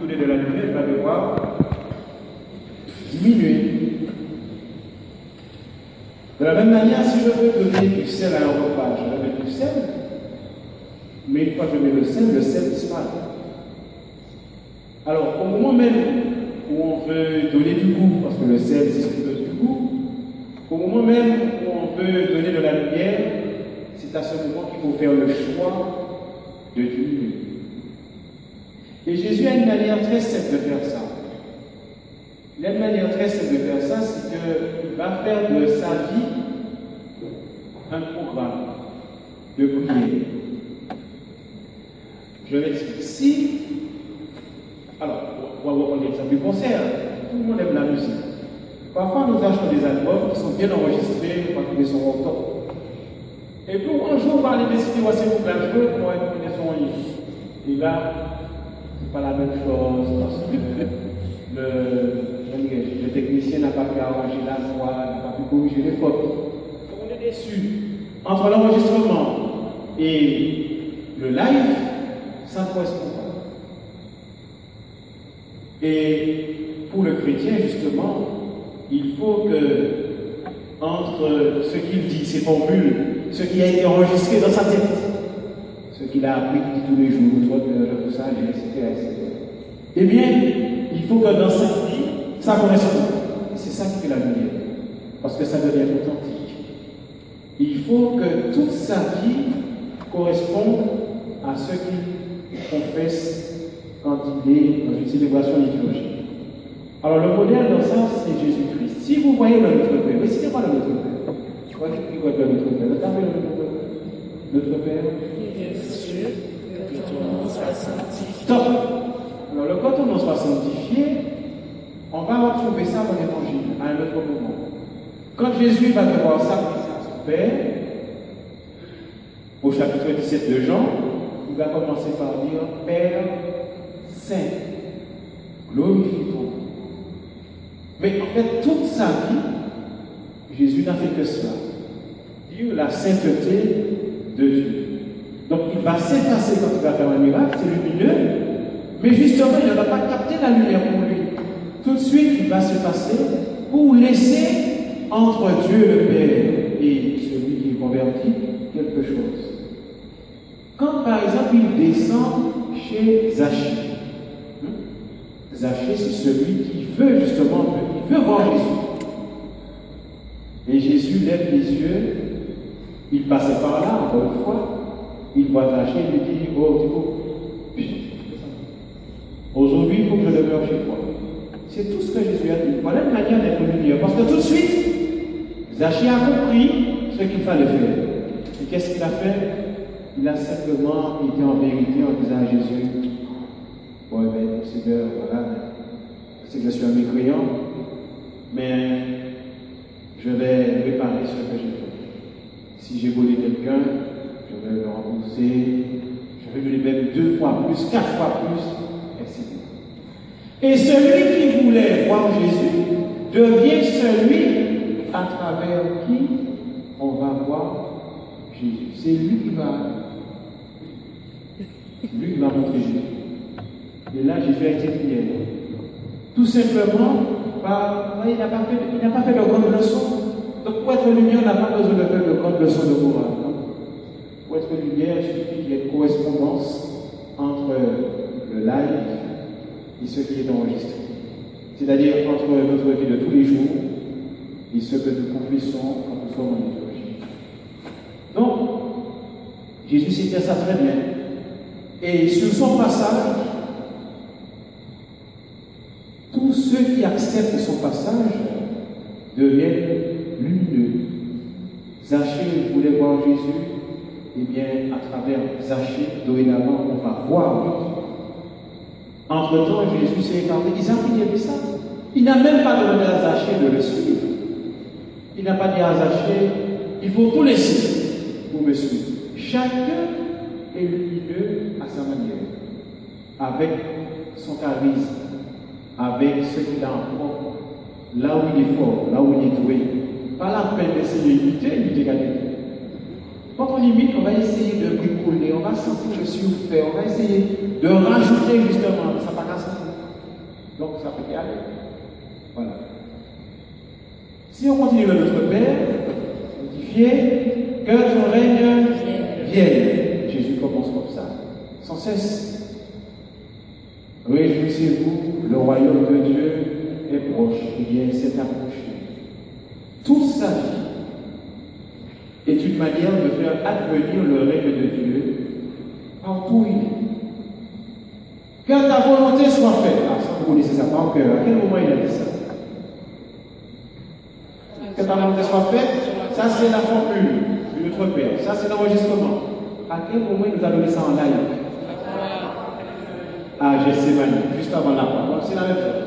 donner de la lumière, il va devoir diminuer. De la même manière, si je veux donner du sel à un repas, je vais mettre du sel, mais une fois que je mets le sel disparaît. Alors, au moment même où on veut donner du goût, parce que le sel, c'est ce qui donne du goût, au moment même où on veut donner de la lumière, c'est à ce moment qu'il faut faire le choix de diminuer. Et Jésus a une manière très simple de faire ça. Il a une manière très simple de faire ça, c'est qu'il va faire de sa vie un programme de prière. Je l'explique. Alors, on va prendre l'exemple du concert. Tout le monde aime la musique. Parfois, nous achetons des albums qui sont bien enregistrés, qui sont au top. Et puis, un jour, on va aller décider, voici vous la jouer, pour écouter son livre. Et là, c'est pas la même chose, parce que le technicien n'a pas pu arranger la voix, n'a pas pu corriger les fautes. On est déçu. Entre l'enregistrement et le live, ça ne correspond pas. Et pour le chrétien, justement, il faut que, entre ce qu'il dit, ses formules, ce qui a été enregistré dans sa tête, ce qu'il a appris tous les jours, tout ça, etc., eh bien, il faut que dans sa vie, ça corresponde. C'est ça qui fait la lumière. Parce que ça devient authentique. Il faut que toute sa vie corresponde à ce qu'il confesse quand il est dans une célébration liturgique. Alors le modèle dans ça, c'est Jésus-Christ. Si vous voyez le Notre Père, mais c'était pas le Notre Père. Vous voyez le Notre Père. Regardez Notre Père. Que ton nom soit sanctifié. Top. Alors quand ton nom soit sanctifié, on va retrouver ça dans l'Évangile à un autre moment. Quand Jésus va devoir s'adresser à son Père, au chapitre 17 de Jean, il va commencer par dire Père Saint, glorifie ton nom. Mais en fait, toute sa vie, Jésus n'a fait que cela. Dire la sainteté de Dieu. Donc il va s'effacer quand il va faire un miracle, c'est lumineux, mais justement, il n'a pas capté la lumière pour lui. Tout de suite, il va se passer pour laisser entre Dieu le Père et celui qui est converti quelque chose. Quand par exemple il descend chez Zachée, Zachée c'est celui qui veut justement, il veut voir Jésus. Et Jésus lève les yeux, il passait par là encore une fois, il voit Zachée et lui dit, oh, aujourd'hui il faut que je demeure chez toi. C'est tout ce que Jésus a dit. Voilà une manière d'être lumière. Parce que tout de suite, Zachée a compris ce qu'il fallait faire. Et qu'est-ce qu'il a fait? Il a simplement été en vérité en disant à Jésus, ouais, mais Seigneur, voilà, c'est que je suis un mécréant, mais je vais réparer ce que j'ai fait. Si j'ai volé quelqu'un, je vais le rembourser, je vais lui même 2 fois plus, 4 fois plus, etc. Et celui qui voulait voir Jésus devient celui à travers qui on va voir Jésus. C'est lui qui va montrer Jésus. Et là, Jésus a été prié. Tout simplement, il n'a pas fait de grande leçon. Donc, pour être lumière, on n'a pas besoin de faire de grande leçon de morale. Pour être lumière, il suffit qu'il y ait une correspondance entre le live et ce qui est enregistré. C'est-à-dire entre notre vie de tous les jours et ce que nous confessons quand nous sommes en liturgie. Donc, Jésus sait ça très bien. Et sur son passage, tous ceux qui acceptent son passage deviennent lumineux. Zachée voulait voir Jésus, et bien à travers Zachée, dorénavant, on va voir Jésus. Entre-temps, Jésus s'est écarté. Ils ont fini ça. Il n'a même pas demandé à Zachée de le suivre. Il n'a pas dit à Zachée, il faut tout laisser pour me suivre. Chacun est lumineux à sa manière, avec son charisme, avec ce qu'il a en propre, là où il est fort, là où il est doué. Pas la peine d'essayer d'imiter quelqu'un. Quand on imite, on va essayer de bricoler, on va sentir le surfaire, on va essayer de rajouter justement, ça pas casse. Donc ça peut y aller. Voilà. Si on continue le Notre Père, modifié, que ton règne vienne. Jésus commence comme ça, sans cesse. Réjouissez-vous, le royaume de Dieu est proche, il s'est approché. Toute sa vie est une manière de faire advenir le règne de Dieu partout où il est. Que ta volonté soit faite. Ah, ça, vous connaissez ça par cœur. À quel moment il a dit ça? Que ta volonté soit faite, ça c'est la formule de notre Père. Ça c'est l'enregistrement. À quel moment il nous a donné ça en live? Ah, Gethsémani, juste avant la parole. C'est la même chose.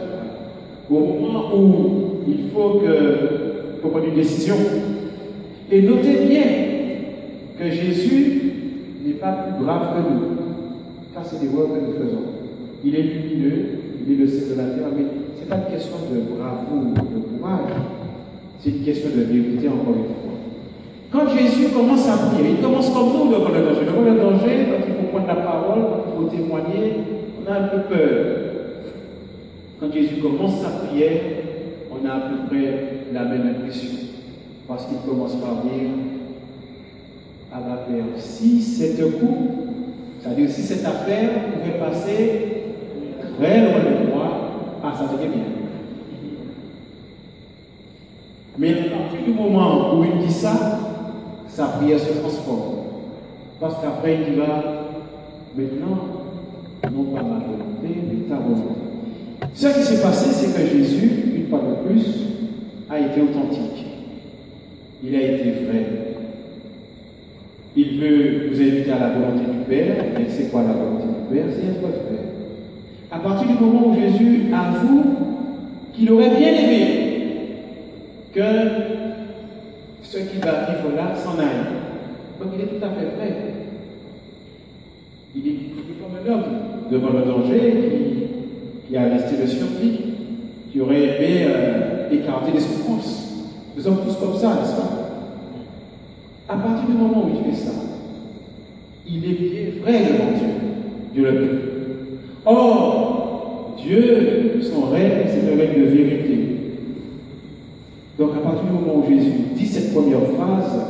Au moment où il faut prendre une décision. Et notez bien que Jésus n'est pas plus grave que nous. Car c'est des voies que nous faisons. Il est lumineux, il est le ciel de la terre, mais ce n'est pas une question de bravoure, de courage. C'est une question de vérité, encore une fois. Quand Jésus commence à prier, il commence comme nous devant le danger. Devant le danger, quand il faut prendre la parole, quand il faut témoigner, on a un peu peur. Quand Jésus commence sa prière, on a à peu près la même impression. Parce qu'il commence par dire à la Père, si cette coupe, c'est-à-dire si cette affaire pouvait passer très loin de moi, ça serait bien. Mais à partir du moment où il dit ça, sa prière se transforme. Parce qu'après il dira, maintenant, non pas ma volonté, mais ta volonté. Ce qui s'est passé, c'est que Jésus, une fois de plus, a été authentique. Il a été vrai. Il veut vous inviter à la volonté du Père. Et c'est quoi la volonté du Père? C'est être votre Père. À partir du moment où Jésus avoue qu'il aurait bien aimé que ce qui va vivre là s'en aille. Donc il est tout à fait prêt. Il est comme un homme devant le danger qui a resté le survie, qui aurait aimé écarter les souffrances. Nous sommes tous comme ça, n'est-ce pas? À partir du moment où il fait ça, il est bien vrai devant Dieu. Dieu le veut. Or, Dieu, son règne, c'est un règne de vérité. Donc, à partir du moment où Jésus dit cette première phrase,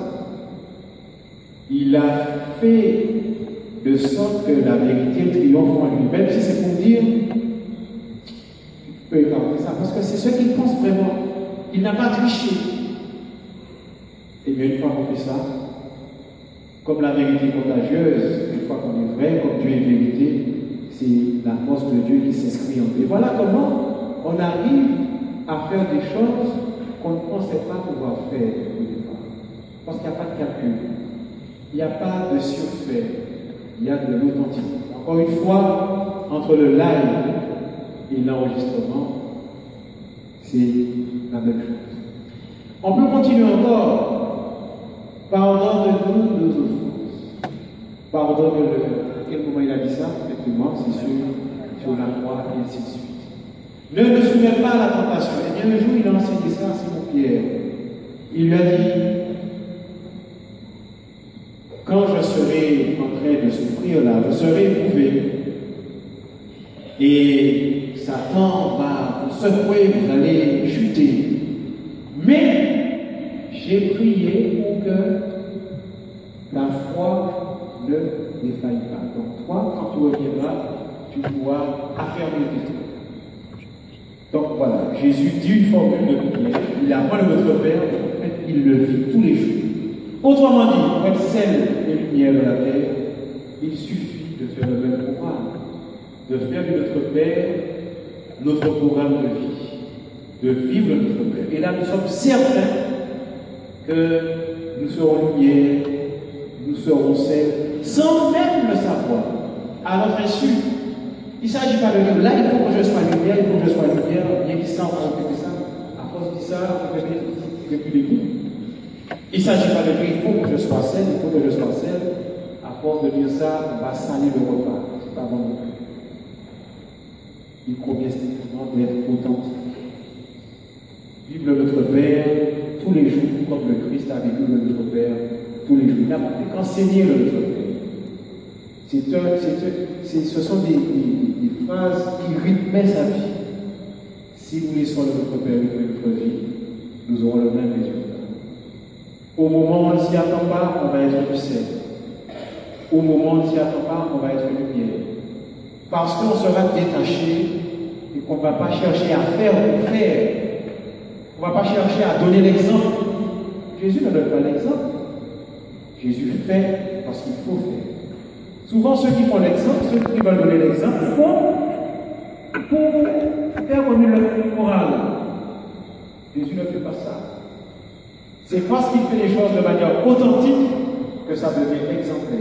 il a fait de sorte que la vérité triomphe en lui. Même si c'est pour dire, tu peux écarter ça, parce que c'est ce qu'il pense vraiment. Il n'a pas triché. Et bien, une fois qu'on fait ça, comme la vérité contagieuse, une fois qu'on est vrai, comme Dieu est vérité, c'est la force de Dieu qui s'inscrit en nous. Et voilà comment on arrive à faire des choses qu'on ne pensait pas pouvoir faire au départ. Parce qu'il n'y a pas de calcul, il n'y a pas de surfait, il y a de l'authenticité. Encore une fois, entre le live et l'enregistrement, c'est la même chose. On peut continuer encore. Pardonne-nous nos offenses. Pardonne-le. À quel moment il a dit ça? Effectivement, c'est sur la croix et ainsi de suite. Ne nous soumets pas à la tentation. Et bien, le jour, il a enseigné ça à Simon Pierre. Il lui a dit, quand je serai en train de souffrir là, je serai éprouvé. Et Satan va vous secouer, vous allez chuter. Mais j'ai prié pour que ta foi ne défaille pas. Donc toi, quand tu reviendras, tu pourras affermir tes trucs. Donc voilà, Jésus dit une formule de prière, il apprend le Notre Père, en fait, il le vit tous les jours. Autrement dit, pour être sel et lumière de la terre, il suffit de faire le même programme, de faire de Notre Père notre programme de vie, de vivre Notre Père. Et là, nous sommes certains que nous serons lumière, nous serons sel, sans même le savoir, à notre insu. Il ne s'agit pas de dire, là, il faut que je sois lumière, il faut que je sois lumière, bien qu'il s'en répéter ça. À force de ça, on fait plus d'équipe. Il ne s'agit pas de dire, il faut que je sois sel, il faut que je sois sel. À force de dire ça, on va salir le repas. Ce n'est pas bon non plus. Il convient strictement d'être authentique. Vive le Notre Père tous les jours, comme le Christ a vécu le Notre Père tous les jours. Il n'a pas fait qu'enseigner le Notre Père. Ce sont des phrases qui rythmaient sa vie. si nous laissons notre Père vivre notre vie, nous aurons le même résultat. Au moment où on ne s'y attend pas, on va être du sel. Au moment où on ne s'y attend pas, on va être lumière. Parce qu'on sera détaché et qu'on ne va pas chercher à faire pour faire. On ne va pas chercher à donner l'exemple. Jésus ne donne pas l'exemple. Jésus fait parce qu'il faut faire. Souvent, ceux qui font l'exemple, ceux qui veulent donner l'exemple, font pour faire comme une morale. Jésus ne fait pas ça. C'est parce qu'il fait les choses de manière authentique que ça devient exemplaire.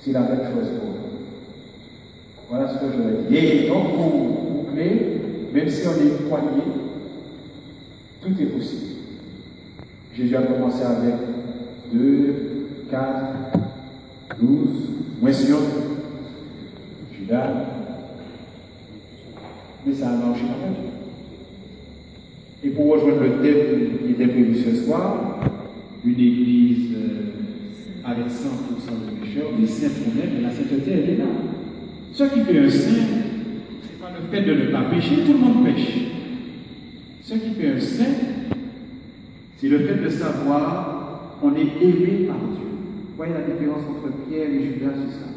C'est la même chose pour nous. Voilà ce que je veux dire. Et donc, pour boucler, même si on est poigné, tout est possible. Jésus a commencé avec 2, 4, 12, moins sûr, Judas. Mais ça a marché quand même. Et pour rejoindre le thème qui était prévu ce soir, une église avec 100% de pécheurs, des saints problèmes, mais la sainteté, elle est là. Ce qui fait un saint, ce n'est pas le fait de ne pas pécher, tout le monde pêche. Ce qui fait un saint, c'est le fait de savoir qu'on est aimé par Dieu. Vous voyez la différence entre Pierre et Judas, c'est ça.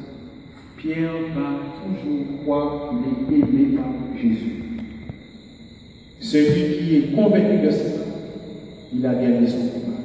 Pierre va toujours croire qu'il est aimé par Jésus. Celui qui est convaincu de ça, il a gagné son combat.